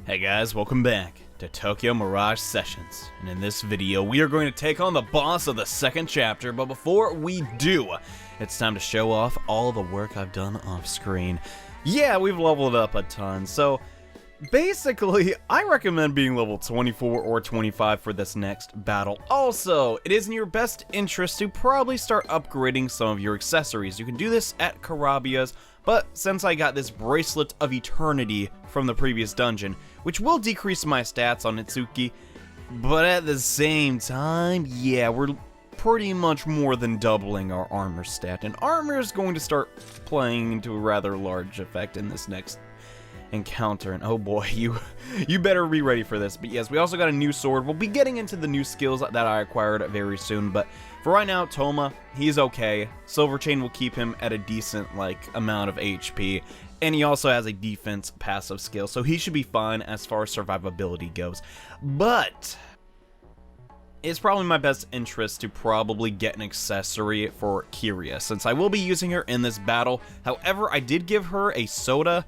Hey guys, welcome back to Tokyo Mirage Sessions, and in this video we are going to take on the boss of the second chapter, but before we do, it's time to show off all the work I've done off screen. Yeah, we've leveled up a ton, so basically I recommend being level 24 or 25 for this next battle. Also, it is in your best interest to probably start upgrading some of your accessories. You can do this at Karabia's, but since I got this Bracelet of Eternity from the previous dungeon, which will decrease my stats on Itsuki, but at the same time, yeah, we're pretty much more than doubling our armor stat, and armor is going to start playing into a rather large effect in this next encounter, and oh boy, you better be ready for this. But yes, we also got a new sword. We'll be getting into the new skills that I acquired very soon, but for right now, Toma, he's okay. Silver Chain will keep him at a decent, amount of HP, and he also has a defense passive skill, so he should be fine as far as survivability goes. But it's probably my best interest to probably get an accessory for Kiria, since I will be using her in this battle. However, I did give her a soda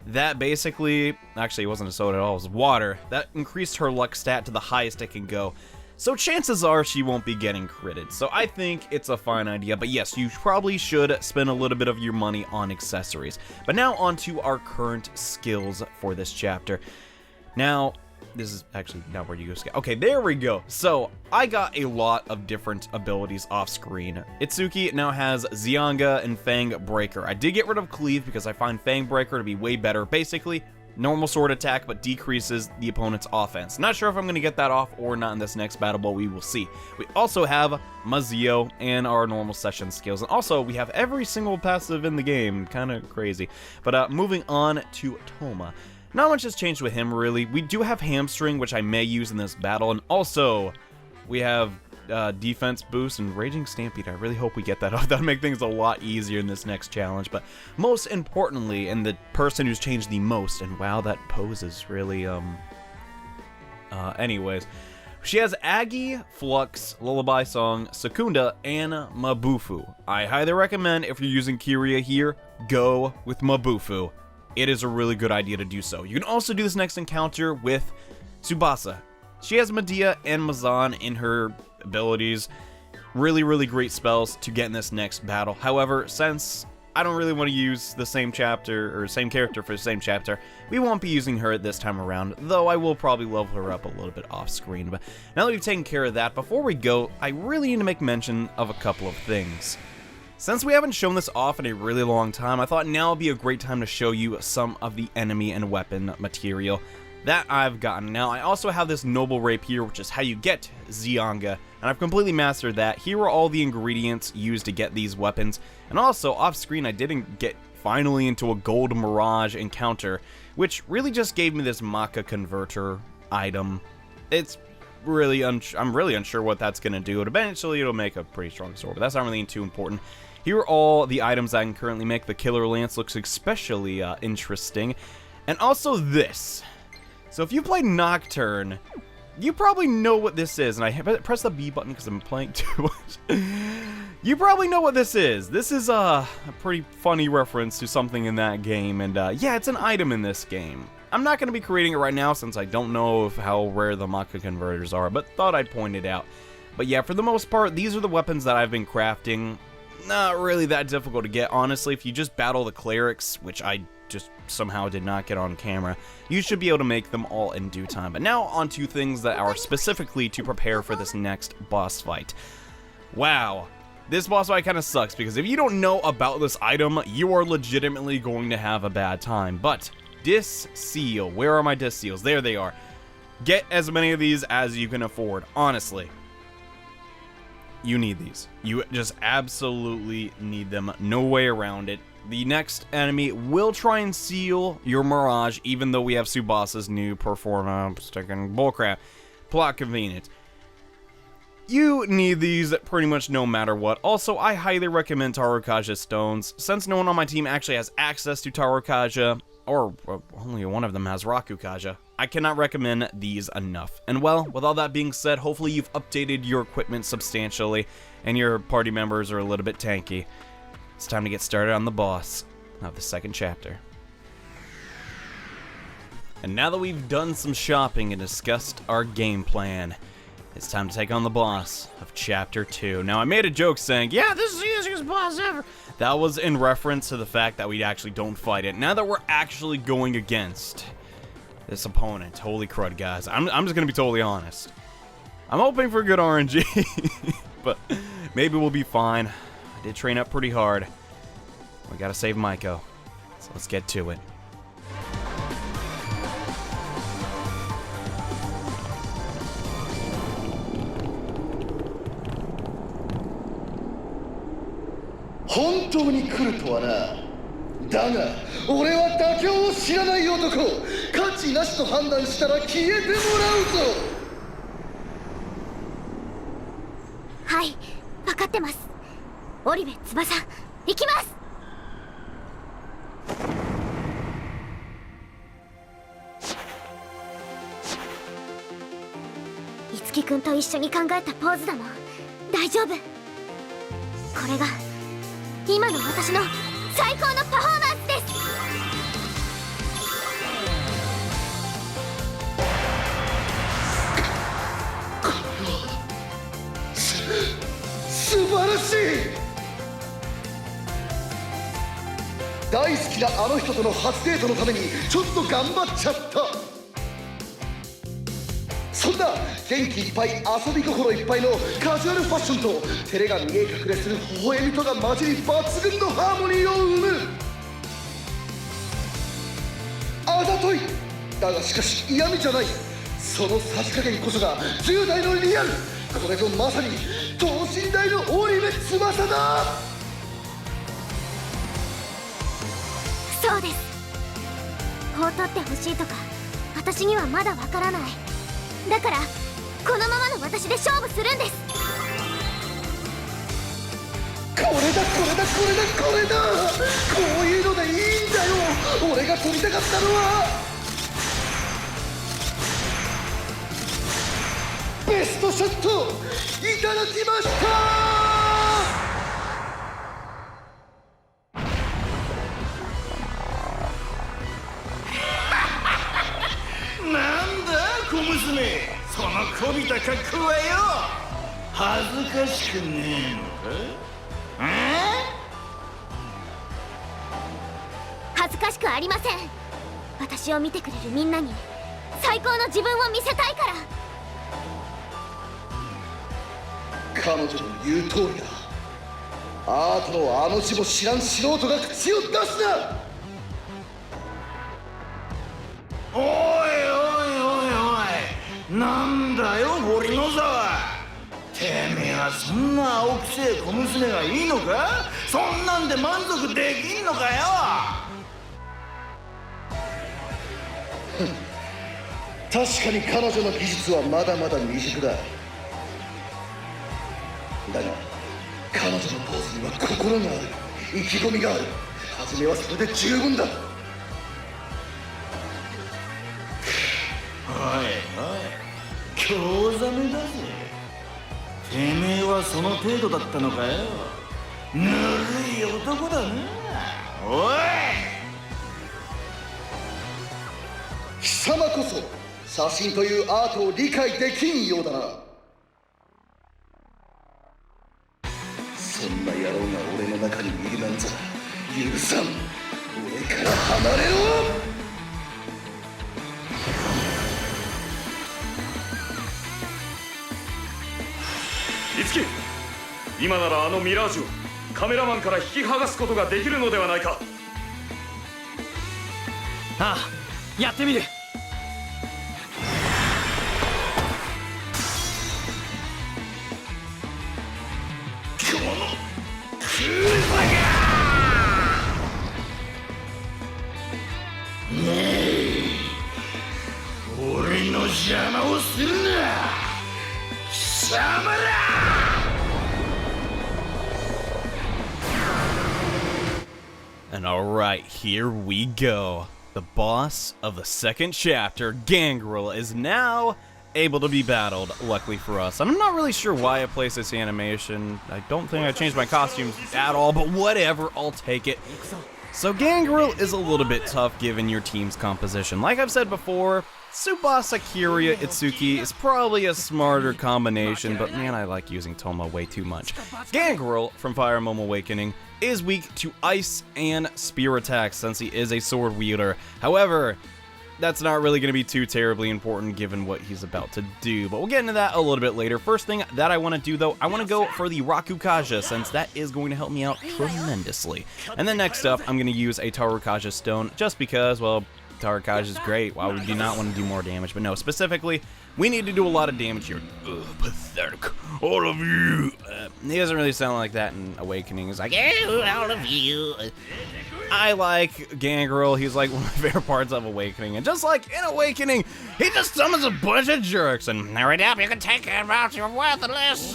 that basically, actually it wasn't a soda at all, it was water, that increased her luck stat to the highest it can go. So chances are she won't be getting critted, so I think it's a fine idea. But yes, you probably should spend a little bit of your money on accessories. But now on to our current skills for this chapter. Now, this is actually not where you go. Okay, there we go. So, I got a lot of different abilities off screen. Itsuki now has Zyanga and Fang Breaker. I did get rid of Cleave because I find Fang Breaker to be way better. Basically, normal sword attack, but decreases the opponent's offense. Not sure if I'm going to get that off or not in this next battle, but we will see. We also have Mazio and our normal session skills. And also, we have every single passive in the game. Kind of crazy. But moving on to Toma. Not much has changed with him, really. We do have Hamstring, which I may use in this battle. And also, we have defense boost and Raging Stampede. I really hope we get that off. That'll make things a lot easier in this next challenge. But most importantly, and the person who's changed the most, and wow, that pose is really, anyways. She has Agi, Flux, Lullaby Song, Secunda, and Mabufu. I highly recommend, if you're using Kiria here, go with Mabufu. It is a really good idea to do so. You can also do this next encounter with Tsubasa. She has Medea and Mazan in her abilities. Really, really great spells to get in this next battle. However, since I don't really want to use the same chapter, or same character for the same chapter, we won't be using her this time around, though I will probably level her up a little bit off screen. But now that we've taken care of that, before we go, I really need to make mention of a couple of things. Since we haven't shown this off in a really long time, I thought now would be a great time to show you some of the enemy and weapon material that I've gotten. Now, I also have this Noble Rapier, which is how you get Zyanga, and I've completely mastered that. Here are all the ingredients used to get these weapons, and also, off-screen, I didn't get finally into a Gold Mirage encounter, which really just gave me this Maca Converter item. It's really, I'm really unsure what that's going to do. Eventually, it'll make a pretty strong sword, but that's not really too important. Here are all the items I can currently make. The Killer Lance looks especially interesting, and also this. So if you play Nocturne, you probably know what this is, and I press the B button because I'm playing too much. You probably know what this is. This is a pretty funny reference to something in that game, and yeah, it's an item in this game. I'm not going to be creating it right now since I don't know how rare the Maca Converters are, but thought I'd point it out. But yeah, for the most part, these are the weapons that I've been crafting. Not really that difficult to get, honestly. If you just battle the clerics, which I just somehow did not get on camera, you should be able to make them all in due time. But now on to things that are specifically to prepare for this next boss fight. Wow, this boss fight kind of sucks, because if you don't know about this item, you are legitimately going to have a bad time. But Disc Seal, where are my Disc Seals? There they are. Get as many of these as you can afford, honestly. You need these. You just absolutely need them. No way around it. The next enemy will try and seal your Mirage, even though we have Tsubasa's new performance sticking bullcrap. Plot convenience. You need these pretty much no matter what. Also, I highly recommend Tarokaja stones. Since no one on my team actually has access to Tarokaja, or only one of them has Rakukaja, I cannot recommend these enough. And well, with all that being said, hopefully you've updated your equipment substantially, and your party members are a little bit tanky. It's time to get started on the boss of the second chapter. And now that we've done some shopping and discussed our game plan, it's time to take on the boss of Chapter 2. Now, I made a joke saying, yeah, this is the easiest boss ever. That was in reference to the fact that we actually don't fight it. Now that we're actually going against this opponent, holy crud, guys. I'm just going to be totally honest. I'm hoping for good RNG, but maybe we'll be fine. I did train up pretty hard. We got to save Maiko, so let's get to it.本当に来るとはな。だが俺は妥協を知らない男。価値なしと判断したら消えてもらうぞ。はい、分かってます。織部翼、行きます。樹くんと一緒に考えたポーズだもん。大丈夫。これが今の私の最高のパフォーマンスです。素晴らしい。大好きなあの人との初デートのためにちょっと頑張っちゃった。そんな元気いっぱい遊び心いっぱいのカジュアルファッションと照れが見え隠れする微笑みとが混じり抜群のハーモニーを生む。あざとい。だがしかし嫌味じゃない。そのさじ加減こそが10代のリアル。これぞまさに等身大の織部翼だ。そうです。こう取ってほしいとか私にはまだわからない。だからこのままの私で勝負するんです。これだこれだこれだこれだ。こういうのでいいんだよ。俺が取りたかったのはベストショット。いただきました。なんだ小娘、そのこびた格好はよ。恥ずかしくねえのか。恥ずかしくありません。私を見てくれるみんなに最高の自分を見せたいから。彼女の言う通りだ。アートのあの字も知らん素人が口を出すな。おいおいおいおい、なんだよ森野沢。てめえはそんな青くせえ小娘がいいのか。そんなんで満足できんのかよ。確かに彼女の技術はまだまだ未熟だ。だが彼女のポーズには心がある。意気込みがある。初めはそれで十分だ。おいおい、興ざめだぜ。てめえはその程度だったのかよ。ぬるい男だな。おい、貴様こそ写真というアートを理解できんようだな。そんな野郎が俺の中にいるなんざ許さん。俺から離れろ。樹、今ならあのミラージュをカメラマンから引き剥がすことができるのではないか。ああ、やってみる。このクールさが。ねえ、俺の邪魔をするな。貴様ら。And alright, here we go. The boss of the second chapter, Gangrel, is now able to be battled, luckily for us. I'm not really sure why I placed this animation. I don't think I changed my costumes at all, but whatever, I'll take it. So Gangrel is a little bit tough given your team's composition. Like I've said before, Tsubasa, Kiria, Itsuki is probably a smarter combination, but man, I like using Toma way too much. Gangrel from Fire Emblem Awakening is weak to ice and spear attacks since he is a sword wielder. However, that's not really going to be too terribly important given what he's about to do, but we'll get into that a little bit later. First thing that I want to do though, I want to go for the Rakukaja since that is going to help me out tremendously. And then next up, I'm going to use a Tarukaja stone just because, well, Tarukaja is great. Why would you not want to do more damage? But no, specifically, we need to do a lot of damage here. Ugh, pathetic. All of you. He doesn't really sound like that in Awakening. He's like, all of you. I like Gangrel. He's like one of my favorite parts of Awakening. And just like in Awakening, he just summons a bunch of jerks. And hurry up, you can take care of your worthless.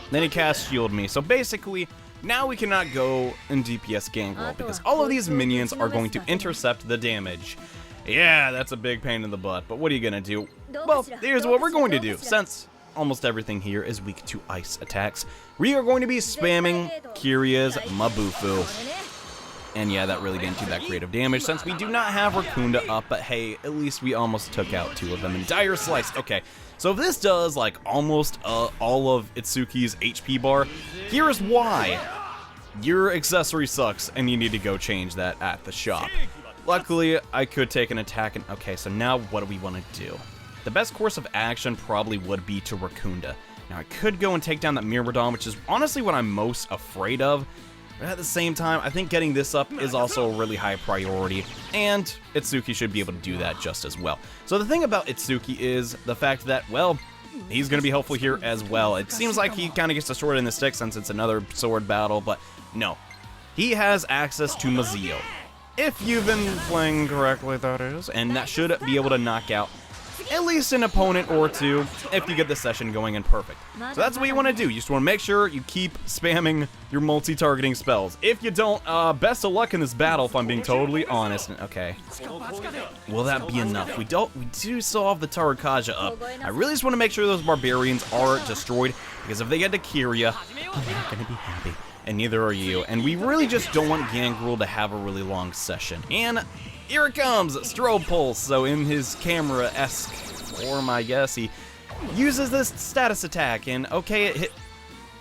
Then he casts Shield Me. So basically, now we cannot go in DPS Gangrel because all of these minions are going to intercept the damage. Yeah, that's a big pain in the butt, but what are you gonna do? Well, here's what we're going to do. Since almost everything here is weak to ice attacks, we are going to be spamming Kiria's Mabufu. And yeah, that really didn't do that great of damage since we do not have Rakunda up, but hey, at least we almost took out 2 of them in Dire Slice. Okay, so if this does like almost all of Itsuki's HP bar, here's why. Your accessory sucks and you need to go change that at the shop. Luckily, I could take an attack and okay, so now what do we want to do? The best course of action probably would be to Rakunda. Now I could go and take down that Myrmidon, which is honestly what I'm most afraid of. But at the same time, I think getting this up is also a really high priority, and Itsuki should be able to do that just as well. So the thing about Itsuki is the fact that, well, he's going to be helpful here as well. It seems like he kind of gets the sword in the stick since it's another sword battle, but no. He has access to Mazio. If you've been playing correctly, that is, and that should be able to knock out at least an opponent or 2 if you get the session going in perfect. So that's what you want to do. You just want to make sure you keep spamming your multi-targeting spells. If you don't, best of luck in this battle if I'm being totally honest. Okay. Will that be enough? We do still have the Tarukaja up. I really just want to make sure those barbarians are destroyed because if they get to Kiria, I'm not going to be happy. And neither are you. And we really just don't want Gangrel to have a really long session. And here it comes, Strobe Pulse. So in his camera-esque form, I guess, he uses this status attack. And okay, it hit.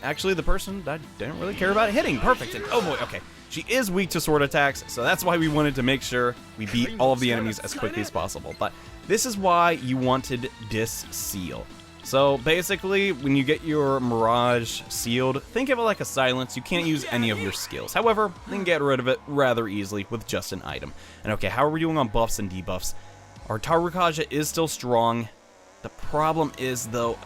Actually, the person I didn't really care about it hitting. Perfect. And oh boy, okay. She is weak to sword attacks, so that's why we wanted to make sure we beat all of the enemies as quickly as possible. But this is why you wanted Dis-Seal. So basically, when you get your Mirage sealed, think of it like a silence. You can't use any of your skills. However, you can get rid of it rather easily with just an item. And okay, how are we doing on buffs and debuffs? Our Tarukaja is still strong. The problem is, though,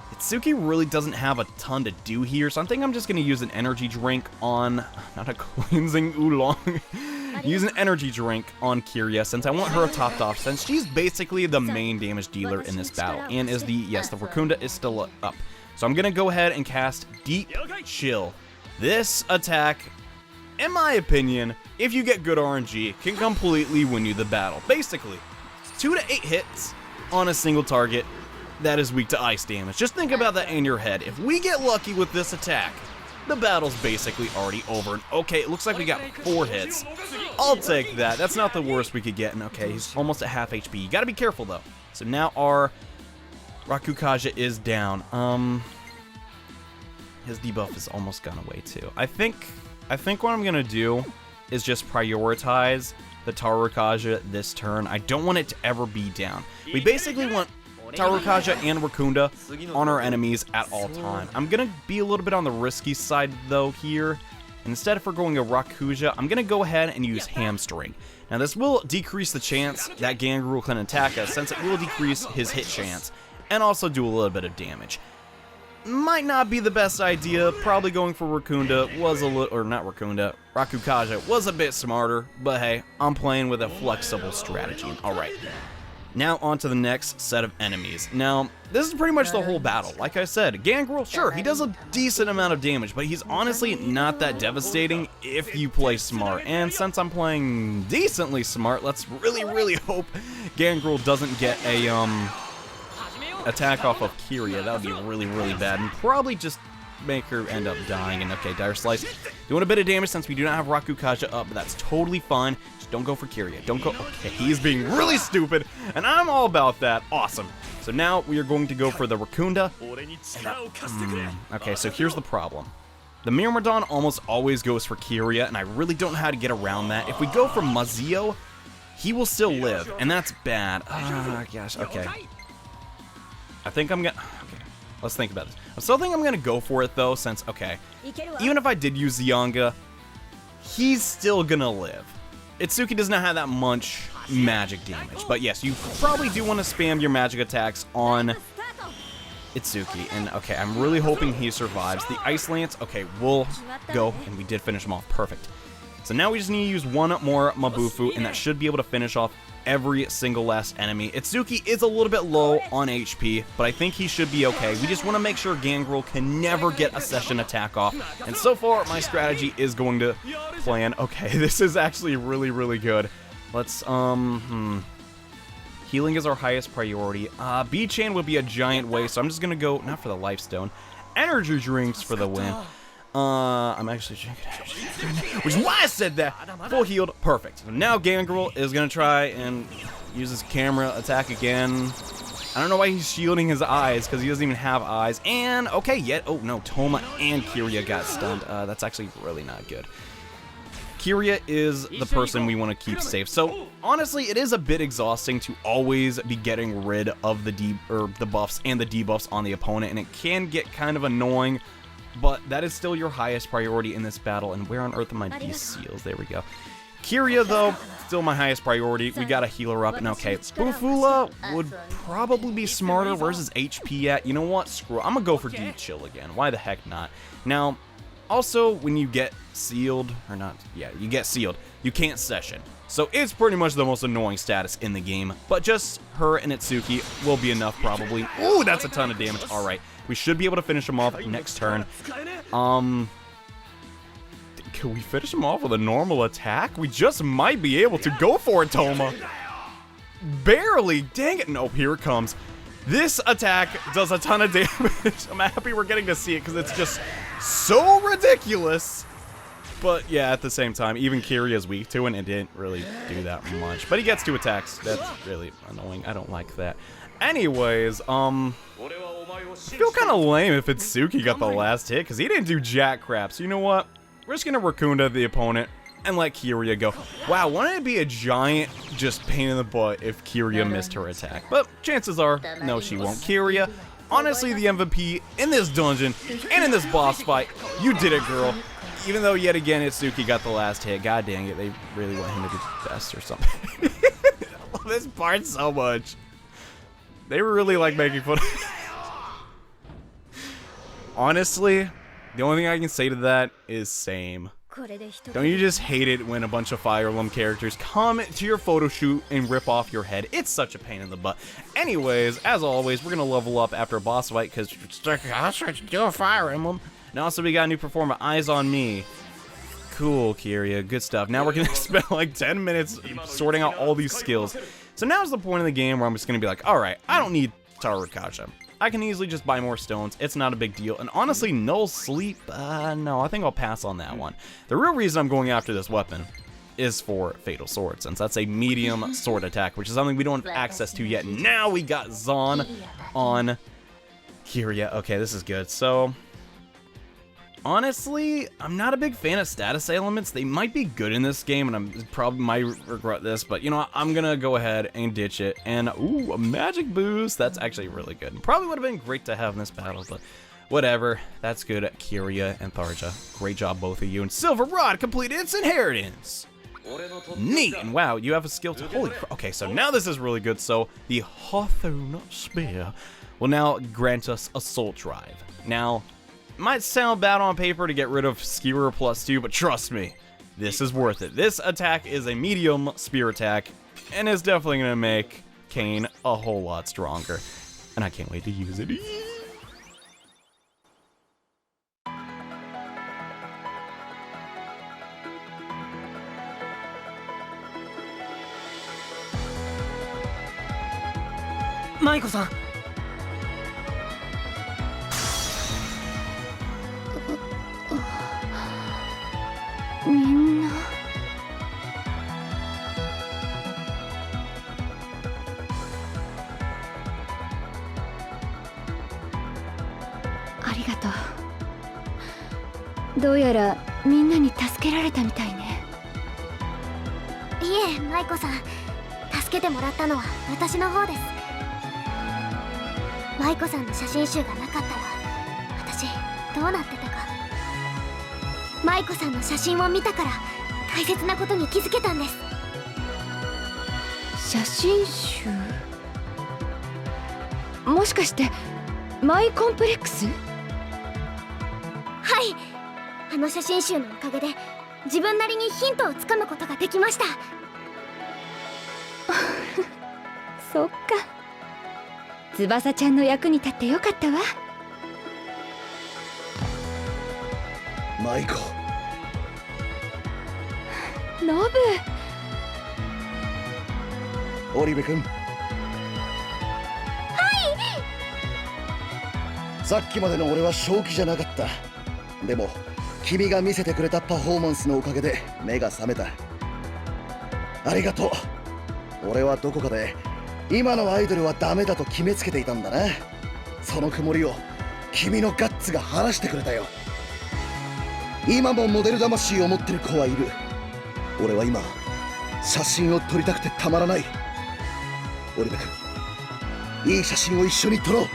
Itsuki really doesn't have a ton to do here, so I think I'm just going to use an energy drink on, not a cleansing oolong, use an energy drink on Kiria since I want her topped off, since she's basically the main damage dealer in this battle, and is the Rakunda is still up. So I'm going to go ahead and cast Deep Chill. This attack, in my opinion, if you get good RNG, can completely win you the battle. Basically, 2 to 8 hits on a single target that is weak to ice damage. Just think about that in your head. If we get lucky with this attack, the battle's basically already over. And okay, it looks like we got 4 hits. I'll take that. That's not the worst we could get. And okay, he's almost at half HP. You gotta be careful though. So now our Rakukaja is down. His debuff is almost gone away too. I think what I'm gonna do is just prioritize the Tarukaja this turn. I don't want it to ever be down. We basically want Tarukaja and Rakunda on our enemies at all time. I'm gonna be a little bit on the risky side though here. Instead, if we're going to Rakuja, I'm gonna go ahead and use Hamstring. Now this will decrease the chance that Gangrel can attack us, since it will decrease his hit chance, and also do a little bit of damage. Might not be the best idea. Probably going for Rakunda was a little, or not Rakunda, Rakukaja was a bit smarter, but hey, I'm playing with a flexible strategy. Alright. Now on to the next set of enemies. Now, this is pretty much the whole battle. Like I said, Gangrel, sure, he does a decent amount of damage, but he's honestly not that devastating if you play smart. And since I'm playing decently smart, let's really hope Gangrel doesn't get a attack off of Kiria. That would be really bad. And probably just make her end up dying. And okay, Dire Slice doing a bit of damage since we do not have Rakukaja up, but that's totally fine. Just don't go for Kiria. Don't go. Okay, he's being really stupid, and I'm all about that. Awesome. So now we are going to go for the Rakunda. Okay, so here's the problem. The Myrmidon almost always goes for Kiria, and I really don't know how to get around that. If we go for Mazio, he will still live, and that's bad. Gosh, okay. I think I'm gonna... Okay, let's think about this. I still think I'm gonna go for it, though, since, okay, even if I did use Zionga, he's still gonna live. Itsuki does not have that much magic damage, but yes, you probably do want to spam your magic attacks on Itsuki, and okay, I'm really hoping he survives. The Ice Lance, okay, we'll go, and we did finish him off. Perfect. So now we just need to use one more Mabufu, and that should be able to finish off every single last enemy. Itsuki is a little bit low on HP, but I think he should be okay. We just want to make sure Gangrel can never get a session attack off, and so far, my strategy is going to plan. Okay, this is actually really, really good. Let's, Healing is our highest priority. B-Chain would be a giant waste, so I'm just gonna go, not for the Life Stone, Energy Drinks for the win. I'm actually drinking energy drink, which is why I said that. Full healed, perfect. So now Gangrel is gonna try and use his camera attack again. I don't know why he's shielding his eyes, because he doesn't even have eyes. And, okay, oh no, Toma and Kiria got stunned. That's actually really not good. Kiria is the person we want to keep safe. So, honestly, it is a bit exhausting to always be getting rid of the buffs and the debuffs on the opponent, and it can get kind of annoying, but that is still your highest priority in this battle. And where on earth are my D-Seals? There we go. Kiria, though, still my highest priority. We gotta heal her up, and okay, Bufula would probably be smarter. Where's his HP at? You know what? Screw it. I'm gonna go for D-Chill again. Why the heck not? Now, also, when you get sealed, or not, yeah, you get sealed, you can't session. So it's pretty much the most annoying status in the game, but just her and Itsuki will be enough probably. Ooh, that's a ton of damage. All right, we should be able to finish him off next turn. Can we finish him off with a normal attack? We just might be able to. Go for it, Toma. Barely, dang it. No, here it comes. This attack does a ton of damage. I'm happy we're getting to see it because it's just so ridiculous. But yeah, at the same time, even Kiria's weak to it, and it didn't really do that much. But he gets 2 attacks. That's really annoying. I don't like that. Anyways, I feel kind of lame if Itsuki got the last hit because he didn't do jack crap. So you know what? We're just gonna Rakunda the opponent and let Kiria go. Wow, wouldn't it be a giant just pain in the butt if Kiria missed her attack? But chances are, no, she won't. Kiria, honestly, the MVP in this dungeon and in this boss fight. You did it, girl. Even though, yet again, Itsuki got the last hit. God dang it, they really want him to be best or something. I love this part so much. They were really, like, making fun of honestly, the only thing I can say to that is same. Don't you just hate it when a bunch of Fire Emblem characters come to your photo shoot and rip off your head? It's such a pain in the butt. Anyways, as always, we're going to level up after a boss fight because I was trying to do a Fire Emblem. And also, we got a new performer, Eyes on Me. Cool, Kiria. Good stuff. Now we're going to spend like 10 minutes sorting out all these skills. So now's the point of the game where I'm just going to be like, alright, I don't need Tarukacha. I can easily just buy more stones. It's not a big deal. And honestly, Null Sleep, no, I think I'll pass on that one. The real reason I'm going after this weapon is for Fatal Sword, since that's a medium sword attack, which is something we don't have access to yet. Now we got Zon on Kiria. Okay, this is good. So, honestly, I'm not a big fan of status elements. They might be good in this game, and I probably might regret this, but you know what? I'm gonna go ahead and ditch it. And, ooh, a magic boost. That's actually really good. Probably would have been great to have in this battle, but whatever. That's good. Kiria and Tharja. Great job, both of you. And Silver Rod completed its inheritance. Neat. And wow, you have a skill to... Holy crap. Okay, so now this is really good. So, the Hawthorne Spear will now grant us Assault Drive. Now, might sound bad on paper to get rid of Skewer +2, but trust me, this is worth it. This attack is a medium spear attack, and it's definitely going to make Kane a whole lot stronger. And I can't wait to use it. Maiko-san. りがとう。どうやらみんなに助けられたみたいね。いえ、舞子さん、助けてもらったのは私の方です。舞子さんの写真集がなかったら私どうなってたか。舞子さんの写真を見たから大切なことに気づけたんです。写真集？もしかしてマイコンプレックス？はい、あの写真集のおかげで自分なりにヒントをつかむことができました。そっか、翼ちゃんの役に立ってよかったわ。マイコ、ノブ。織部君。さっきまでの俺は正気じゃなかった。でも君が見せてくれたパフォーマンスのおかげで目が覚めた。ありがとう。俺はどこかで今のアイドルはダメだと決めつけていたんだな。その曇りを君のガッツが晴らしてくれたよ。今もモデル魂を持ってる子はいる。俺は今写真を撮りたくてたまらない。織部君、いい写真を一緒に撮ろう。は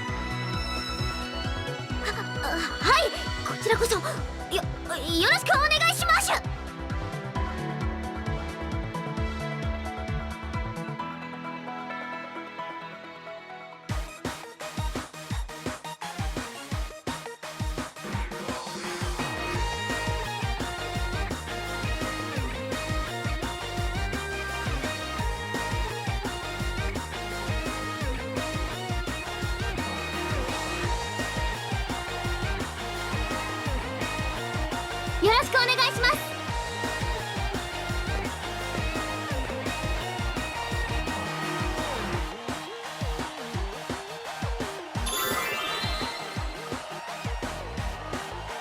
い、こちらこそよろしくお願いします。よろしくお願いします。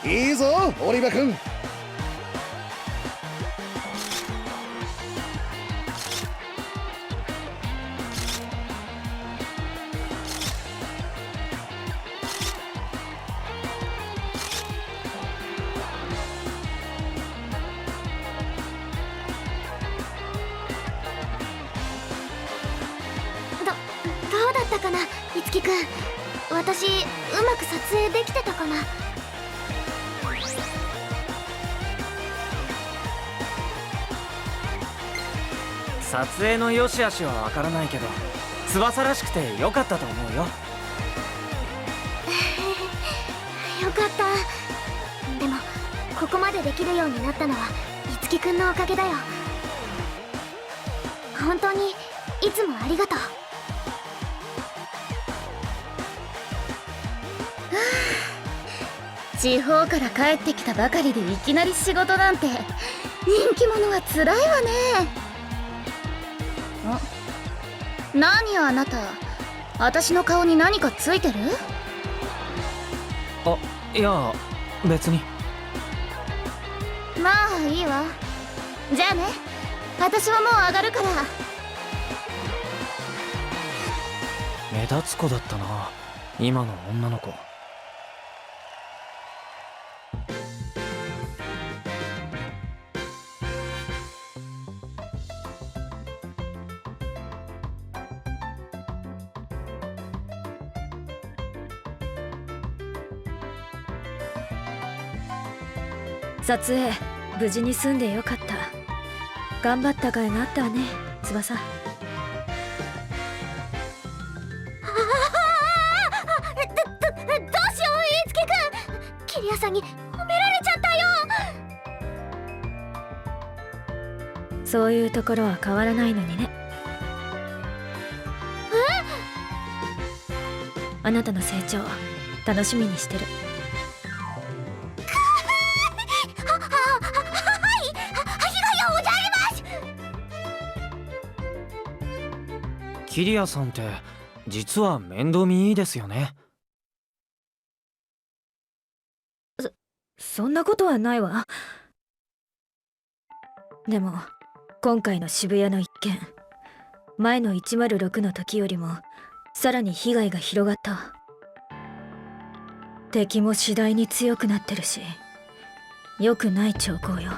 いいぞ、織部君。どうだったかな、いつきくん。私うまく撮影できてたかな。撮影の良し悪しはわからないけど、翼らしくて良かったと思うよ。よかった。でもここまでできるようになったのはいつきくんのおかげだよ。本当にいつもありがとう。地方から帰ってきたばかりでいきなり仕事なんて、人気者はつらいわね。何よあなた、私の顔に何かついてる？あ、いや別に。まあいいわ。じゃあね、私はもう上がるから。目立つ子だったな、今の女の子。撮影無事に済んでよかった。頑張った甲斐があったわね、翼。どうしよう、いつきくん。キリアさんに褒められちゃったよ。そういうところは変わらないのにね。あなたの成長楽しみにしてる。キリアさんって実は面倒見いいですよね。そんなことはないわ。でも今回の渋谷の一件、前の106の時よりもさらに被害が広がった。敵も次第に強くなってるし、良くない兆候よ。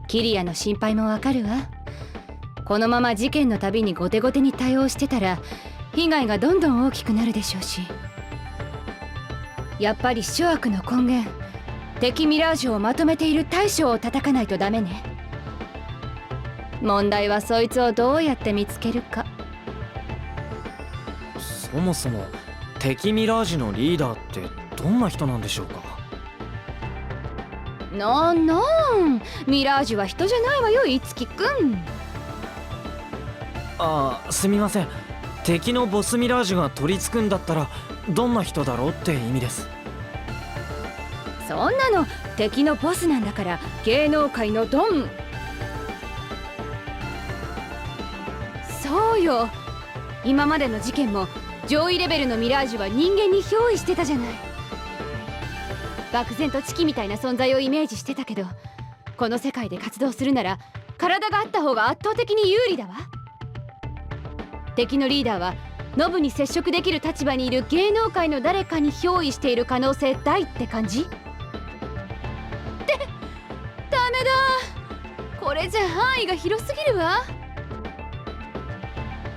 キリアの心配もわかるわ。このまま事件のたびに後手後手に対応してたら被害がどんどん大きくなるでしょうし、やっぱり諸悪の根源、敵ミラージュをまとめている大将を叩かないとダメね。問題はそいつをどうやって見つけるか。そもそも敵ミラージュのリーダーってどんな人なんでしょうか。なんミラージュは人じゃないわよ、いつきくん。すみません。敵のボスミラージュが取り付くんだったらどんな人だろうって意味です。そんなの敵のボスなんだから、芸能界のドン。そうよ、今までの事件も上位レベルのミラージュは人間に憑依してたじゃない。漠然とチキみたいな存在をイメージしてたけど、この世界で活動するなら体があった方が圧倒的に有利だわ。敵のリーダーはノブに接触できる立場にいる芸能界の誰かに憑依している可能性大って感じ？ダメだ、これじゃ範囲が広すぎるわ。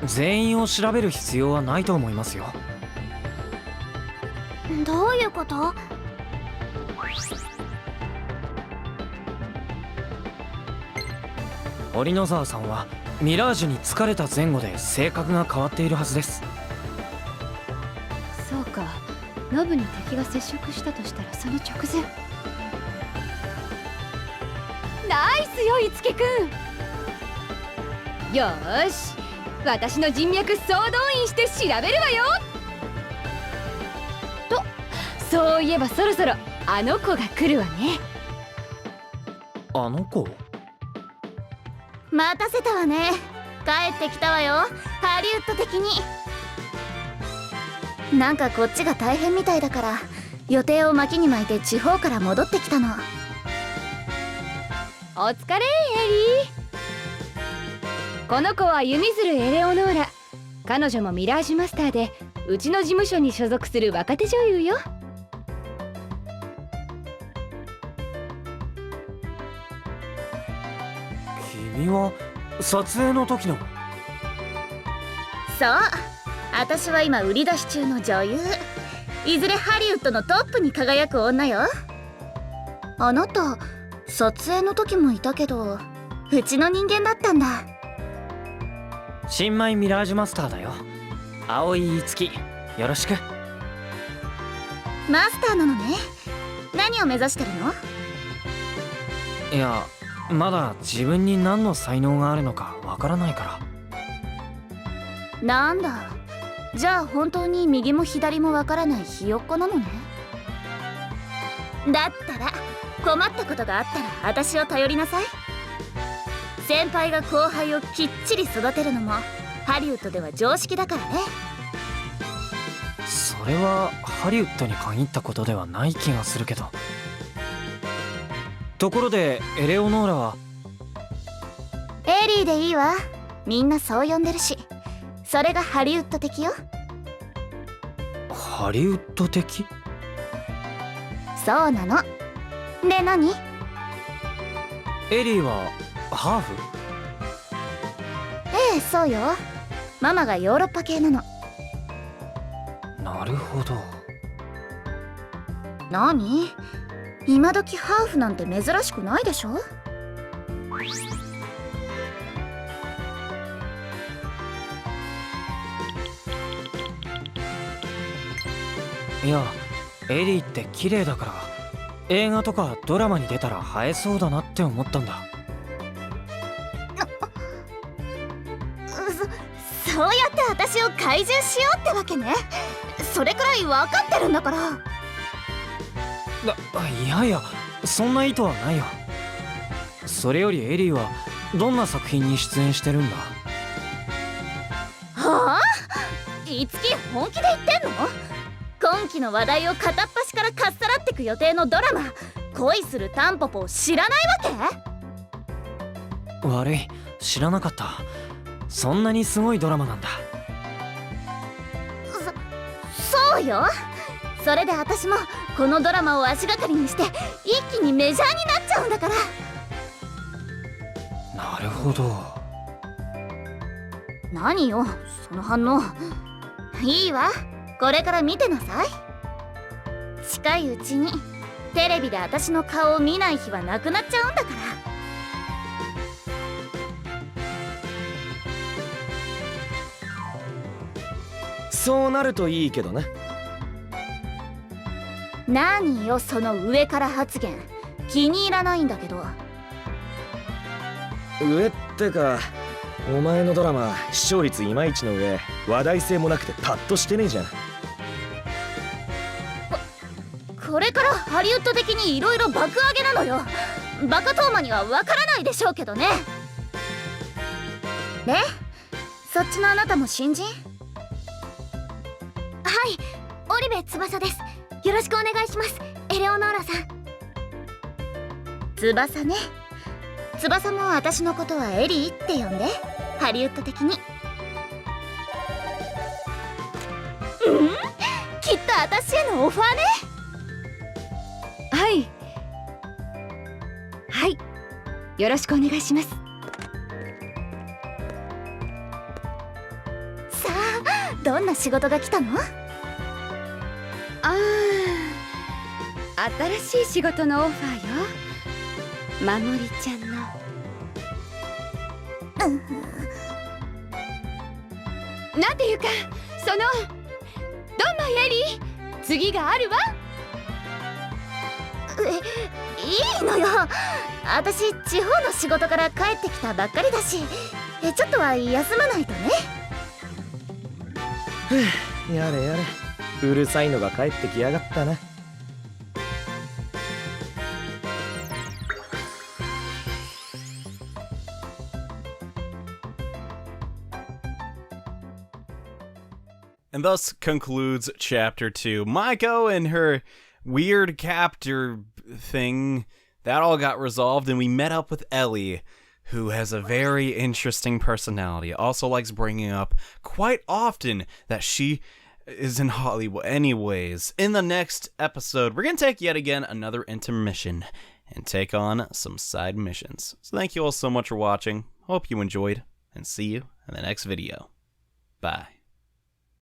全員を調べる必要はないと思いますよ。どういうこと？織野沢さんはミラージュに疲れた前後で性格が変わっているはずです。そうか、ノブに敵が接触したとしたらその直前。ナイスよ、いつきくん。よーし、私の人脈総動員して調べるわよ。と、そういえばそろそろあの子が来るわね。あの子？待たせたわね。帰ってきたわよ、ハリウッド的に。なんかこっちが大変みたいだから予定を巻きに巻いて地方から戻ってきたの。お疲れエリー。この子は弓鶴エレオノーラ。彼女もミラージュマスターでうちの事務所に所属する若手女優よ。君は撮影の時の？そう、私は今売り出し中の女優。いずれハリウッドのトップに輝く女よ。あなた撮影の時もいたけど、うちの人間だったんだ。新米ミラージュマスターだよ、青井いつき。よろしく。マスターなのね。何を目指してるの？いや、まだ自分に何の才能があるのかわからないから。なんだ、じゃあ本当に右も左もわからないひよっこなのね。だったら困ったことがあったら私を頼りなさい。先輩が後輩をきっちり育てるのもハリウッドでは常識だからね。それはハリウッドに限ったことではない気がするけど。ところでエレオノーラは？エリーでいいわ。みんなそう呼んでるし。それがハリウッド的よ。ハリウッド的？そうなの。で何？エリーはハーフ？ええ、そうよ。ママがヨーロッパ系なの。なるほど。何？今時ハーフなんて珍しくないでしょ？いや、エリーって綺麗だから映画とかドラマに出たら映えそうだなって思ったんだ。そうやって私を怪獣しようってわけね。それくらい分かってるんだから。いやいや、そんな意図はないよ。それよりエリーはどんな作品に出演してるんだ？はあ？いつき本気で言ってんの？今期の話題を片っ端からかっさらってく予定のドラマ「恋するタンポポ」を知らないわけ？悪い、知らなかった。そんなにすごいドラマなんだ。そうそうよ。それで私もこのドラマを足がかりにして一気にメジャーになっちゃうんだから。なるほど。何よその反応。いいわ、これから見てなさい。近いうちにテレビで私の顔を見ない日はなくなっちゃうんだから。そうなるといいけどな。何よその上から発言、気に入らないんだけど。上ってか、お前のドラマ視聴率いまいちの上、話題性もなくてパッとしてねえじゃん。これからハリウッド的に色々爆上げなのよ。バカトーマにはわからないでしょうけどね。で、そっちのあなたも新人？はい、織部翼です。よろしくお願いします、エレオノーラさん。翼ね。翼も私のことはエリーって呼んで、ハリウッド的に。きっと私へのオファーね。はいはい、よろしくお願いします。さあ、どんな仕事が来たの？ああ、新しい仕事のオファーよ。まもりちゃんの。なんていうか、そのどんまいエリー、次があるわ。いいのよ。私地方の仕事から帰ってきたばっかりだし、ちょっとは休まないとね。やれやれ、うるさいのが帰ってきやがったな。And thus concludes Chapter 2. Maiko and her weird captor thing, that all got resolved, and we met up with Ellie, who has a very interesting personality. Also likes bringing up quite often that she is in Hollywood. Anyways, in the next episode, we're going to take yet again another intermission and take on some side missions. So thank you all so much for watching. Hope you enjoyed, and see you in the next video. Bye.